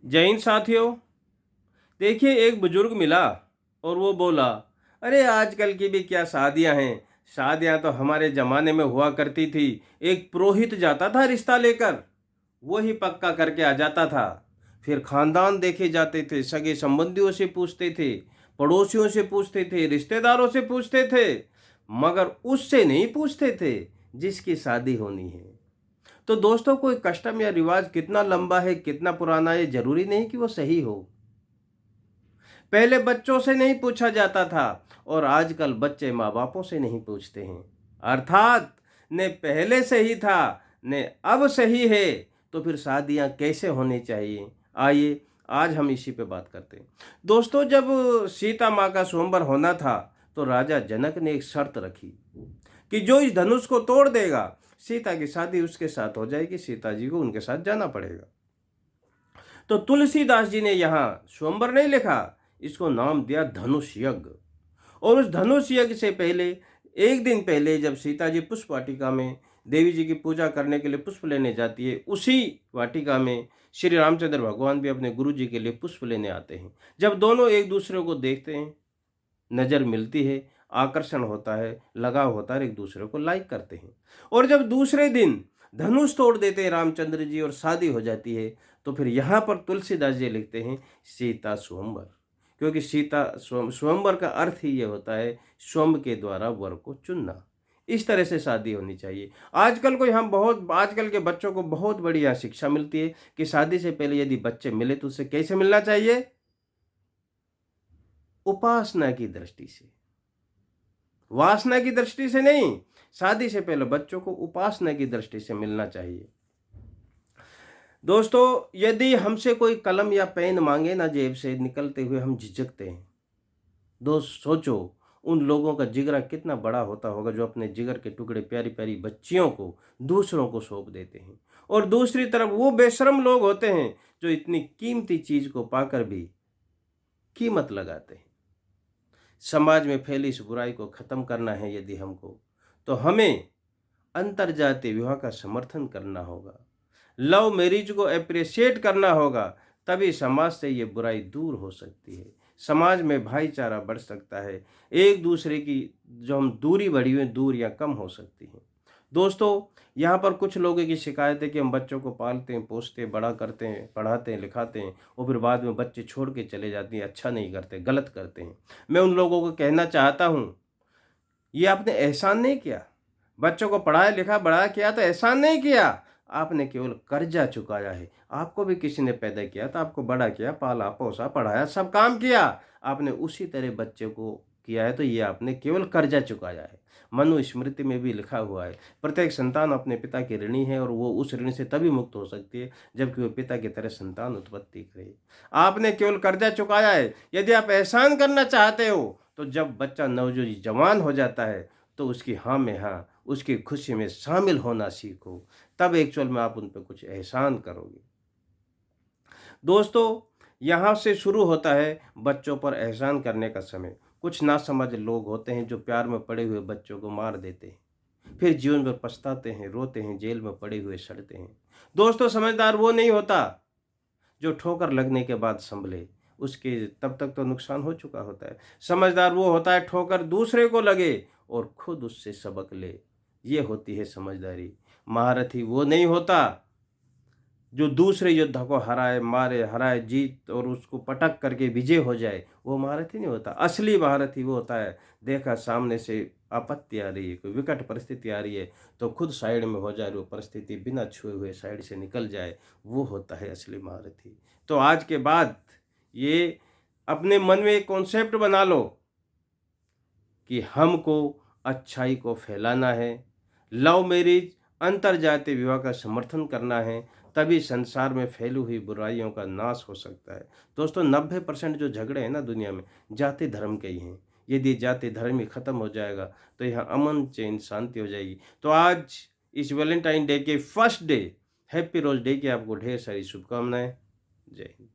जय हिंद साथियों। देखिए, एक बुजुर्ग मिला और वो बोला, अरे आजकल की भी क्या शादियां हैं। शादियां तो हमारे ज़माने में हुआ करती थी। एक पुरोहित जाता था रिश्ता लेकर, वही पक्का करके आ जाता था। फिर खानदान देखे जाते थे, सगे संबंधियों से पूछते थे, पड़ोसियों से पूछते थे, रिश्तेदारों से पूछते थे, मगर उससे नहीं पूछते थे जिसकी शादी होनी है। तो दोस्तों, कोई कस्टम या रिवाज कितना लंबा है, कितना पुराना है, जरूरी नहीं कि वो सही हो। पहले बच्चों से नहीं पूछा जाता था और आजकल बच्चे माँ बापों से नहीं पूछते हैं। अर्थात ने पहले सही था, ने अब सही है। तो फिर शादियां कैसे होनी चाहिए, आइए आज हम इसी पे बात करते हैं। दोस्तों, जब सीता माँ का स्वयंवर होना था तो राजा जनक ने एक शर्त रखी कि जो इस धनुष को तोड़ देगा, सीता की शादी उसके साथ हो जाएगी, सीता जी को उनके साथ जाना पड़ेगा। तो तुलसीदास जी ने यहाँ स्वयंवर नहीं लिखा, इसको नाम दिया धनुष यज्ञ। और उस धनुष यज्ञ से पहले, एक दिन पहले, जब सीता जी पुष्प वाटिका में देवी जी की पूजा करने के लिए पुष्प लेने जाती है, उसी वाटिका में श्री रामचंद्र भगवान भी अपने गुरु जी के लिए पुष्प लेने आते हैं। जब दोनों एक दूसरे को देखते हैं, नज़र मिलती है, आकर्षण होता है, लगाव होता है, एक दूसरे को लाइक करते हैं। और जब दूसरे दिन धनुष तोड़ देते हैं रामचंद्र जी और शादी हो जाती है, तो फिर यहाँ पर तुलसीदास जी लिखते हैं सीता स्वयंवर। क्योंकि सीता स्वयंवर का अर्थ ही ये होता है स्वयं के द्वारा वर को चुनना। इस तरह से शादी होनी चाहिए। आजकल के बच्चों को बहुत बड़ी यहाँ शिक्षा मिलती है कि शादी से पहले यदि बच्चे मिले तो उससे कैसे मिलना चाहिए, उपासना की दृष्टि से, वासना की दृष्टि से नहीं। शादी से पहले बच्चों को उपासना की दृष्टि से मिलना चाहिए। दोस्तों, यदि हमसे कोई कलम या पेन मांगे ना जेब से निकलते हुए, हम झिझकते हैं। दोस्त सोचो, उन लोगों का जिगरा कितना बड़ा होता होगा जो अपने जिगर के टुकड़े प्यारी प्यारी बच्चियों को दूसरों को सौंप देते हैं। और दूसरी तरफ वो बेशर्म लोग होते हैं जो इतनी कीमती चीज को पाकर भी कीमत लगाते हैं। समाज में फैली इस बुराई को खत्म करना है यदि हमको, तो हमें अंतरजातीय विवाह का समर्थन करना होगा, लव मैरिज को अप्रिशिएट करना होगा। तभी समाज से ये बुराई दूर हो सकती है, समाज में भाईचारा बढ़ सकता है, एक दूसरे की जो हम दूरी बढ़ी हुई दूरियां कम हो सकती हैं। दोस्तों, यहाँ पर कुछ लोगों की शिकायत है कि हम बच्चों को पालते हैं, पोसते हैं, बड़ा करते हैं, पढ़ाते हैं, लिखाते हैं और फिर बाद में बच्चे छोड़ के चले जाते हैं, अच्छा नहीं करते, गलत करते हैं। मैं उन लोगों को कहना चाहता हूँ, ये आपने एहसान नहीं किया। बच्चों को पढ़ाया लिखा बड़ा किया तो एहसान नहीं किया, आपने केवल कर्जा चुकाया है। आपको भी किसी ने पैदा किया था, आपको बड़ा किया, पाला पोसा, पढ़ाया, सब काम किया, आपने उसी तरह बच्चे को किया है, तो ये आपने केवल कर्जा चुकाया है। मनुस्मृति में भी लिखा हुआ है, प्रत्येक संतान अपने पिता की ऋणी है और वो उस ऋण से तभी मुक्त हो सकती है जबकि वो पिता की तरह संतान उत्पत्ति करे। आपने केवल कर्जा चुकाया है। यदि आप एहसान करना चाहते हो तो जब बच्चा नौजवान हो जाता है तो उसकी हाँ में हाँ, उसकी खुशी में शामिल होना सीखो, तब एक्चुअल में आप उन पर कुछ एहसान करोगे। दोस्तों, यहाँ से शुरू होता है बच्चों पर एहसान करने का समय। कुछ नासमझ लोग होते हैं जो प्यार में पड़े हुए बच्चों को मार देते हैं, फिर जीवन में पछताते हैं, रोते हैं, जेल में पड़े हुए सड़ते हैं। दोस्तों, समझदार वो नहीं होता जो ठोकर लगने के बाद संभले, उसके तब तक तो नुकसान हो चुका होता है। समझदार वो होता है ठोकर दूसरे को लगे और खुद उससे सबक ले, ये होती है समझदारी। महारथी वो नहीं होता जो दूसरे योद्धा को हराए, मारे, हराए, जीत और उसको पटक करके विजय हो जाए, वो महारथी नहीं होता। असली महारथी वो होता है, देखा सामने से आपत्ति आ रही है, कोई विकट परिस्थिति आ रही है, तो खुद साइड में हो जाए, वो परिस्थिति बिना छुए हुए साइड से निकल जाए, वो होता है असली महारथी। तो आज के बाद ये अपने मन में एक कॉन्सेप्ट बना लो कि हमको अच्छाई को फैलाना है, लव मैरिज, अंतरजातीय विवाह का समर्थन करना है, तभी संसार में फैली हुई बुराइयों का नाश हो सकता है। दोस्तों, 90% जो झगड़े हैं ना दुनिया में, जाति धर्म के ही हैं। यदि जाति धर्म ही खत्म हो जाएगा तो यहाँ अमन चैन शांति हो जाएगी। तो आज इस वैलेंटाइन डे के first day, happy rose day की आपको ढेर सारी शुभकामनाएं। जय हिंद।